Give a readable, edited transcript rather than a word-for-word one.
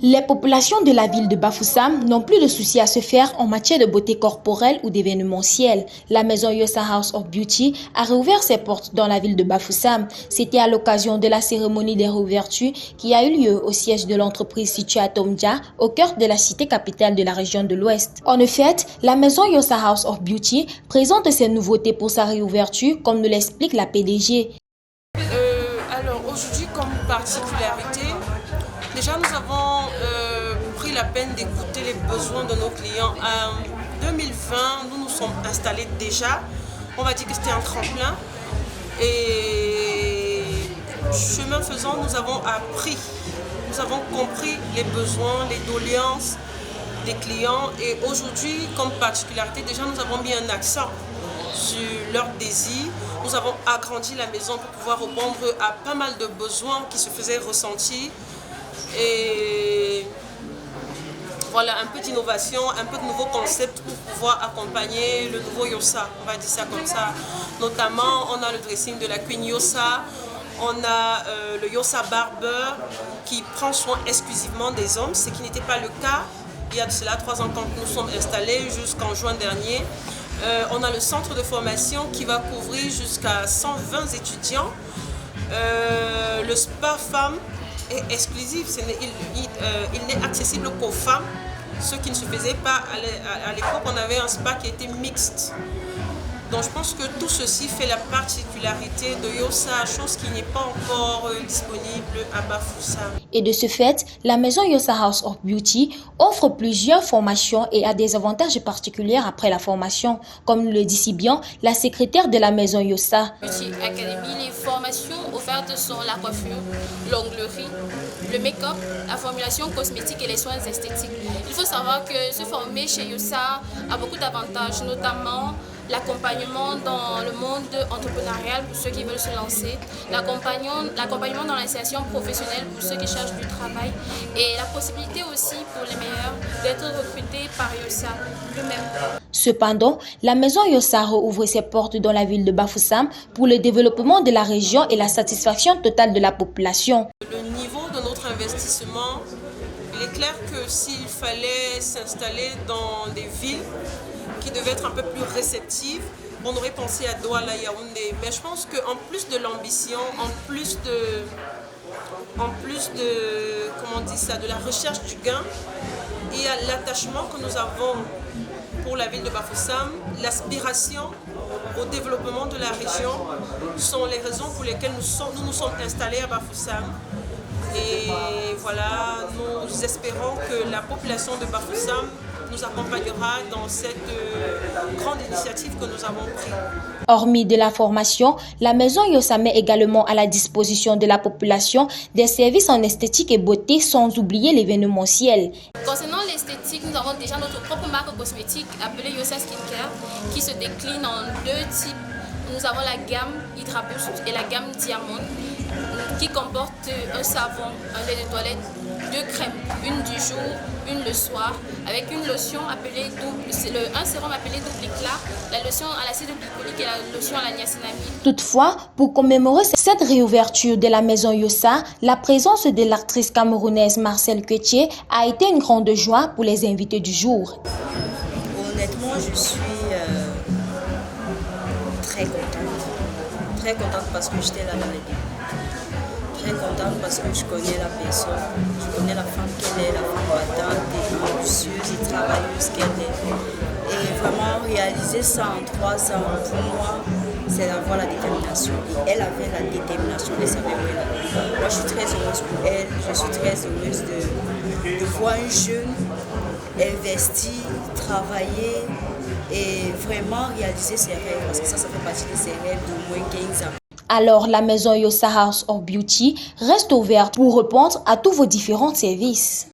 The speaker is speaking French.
Les populations de la ville de Bafoussam n'ont plus de soucis à se faire en matière de beauté corporelle ou d'événementiel. La maison Yossa House of Beauty a réouvert ses portes dans la ville de Bafoussam. C'était à l'occasion de la cérémonie des réouvertures qui a eu lieu au siège de l'entreprise située à Tomdia, au cœur de la cité capitale de la région de l'Ouest. En effet, la maison Yossa House of Beauty présente ses nouveautés pour sa réouverture, comme nous l'explique la PDG. Alors aujourd'hui, comme particularité, déjà nous avons pris la peine d'écouter les besoins de nos clients. En 2020, nous nous sommes installés déjà, on va dire que c'était un tremplin. Et chemin faisant, nous avons appris, nous avons compris les besoins, les doléances des clients. Et aujourd'hui, comme particularité, déjà nous avons mis un accent sur leurs désirs. Nous avons agrandi la maison pour pouvoir répondre à pas mal de besoins qui se faisaient ressentir. Et voilà, un peu d'innovation, un peu de nouveaux concepts pour pouvoir accompagner le nouveau Yossa, on va dire ça comme ça. Notamment, on a le dressing de la Queen Yossa, on a le Yossa Barber qui prend soin exclusivement des hommes, ce qui n'était pas le cas il y a de cela 3 ans quand nous sommes installés jusqu'en juin dernier. On a le centre de formation qui va couvrir jusqu'à 120 étudiants. Le spa femme est exclusif, il n'est accessible qu'aux femmes, ce qui ne se faisait pas à l'époque. On avait un spa qui était mixte. Donc je pense que tout ceci fait la particularité de Yossa, chose qui n'est pas encore disponible à Bafoussam. Et de ce fait, la maison Yossa House of Beauty offre plusieurs formations et a des avantages particuliers après la formation, comme nous le dit si bien la secrétaire de la maison Yossa. Beauty Academy, les formations offertes sont la coiffure, l'onglerie, le make-up, la formulation cosmétique et les soins esthétiques. Il faut savoir que se former chez Yossa a beaucoup d'avantages, notamment l'accompagnement dans le monde entrepreneurial pour ceux qui veulent se lancer, l'accompagnement dans l'insertion professionnelle pour ceux qui cherchent du travail et la possibilité aussi pour les meilleurs d'être recrutés par Yossa lui-même. Cependant, la maison Yossa rouvre ses portes dans la ville de Bafoussam pour le développement de la région et la satisfaction totale de la population. Le niveau de notre investissement, il est clair que s'il fallait s'installer dans des villes qui devaient être un peu plus réceptives, on aurait pensé à Douala, Yaoundé. Mais je pense qu'en plus de l'ambition, en plus de comment on dit ça, de la recherche du gain, il y a l'attachement que nous avons pour la ville de Bafoussam, l'aspiration au développement de la région sont les raisons pour lesquelles nous nous sommes installés à Bafoussam. Et voilà, nous espérons que la population de Bafoussam nous accompagnera dans cette grande initiative que nous avons prise. Hormis de la formation, la maison Yossa met également à la disposition de la population des services en esthétique et beauté, sans oublier l'événementiel. Concernant l'esthétique, nous avons déjà notre propre marque cosmétique appelée Yossa Skincare qui se décline en 2 types. Nous avons la gamme Hydra Boost et la gamme Diamond qui comporte un savon, un lait de toilette, 2 crèmes, une du jour, une le soir, avec une lotion appelée un sérum appelé double éclat, la lotion à l'acide glycolique et la lotion à la niacinamide. Toutefois, pour commémorer cette réouverture de la maison Yossa, la présence de l'actrice camerounaise Marcel Quetier a été une grande joie pour les invités du jour. Honnêtement, je suis très contente parce que j'étais là dans les débuts. Très contente parce que je connais la personne, je connais la femme qu'elle est, la femme battante et ambitieuse et travailleuse qu'elle est. Et vraiment réaliser ça en 3 ans, pour moi, c'est d'avoir la détermination. Et elle avait la détermination, elle savait où elle allait. Moi, je suis très heureuse pour elle, je suis très heureuse de voir un jeune investir, travailler et vraiment réaliser ses rêves, parce que ça fait partie de ses rêves d'au moins 15 ans. Alors, la maison Yossa House of Beauty reste ouverte pour répondre à tous vos différents services.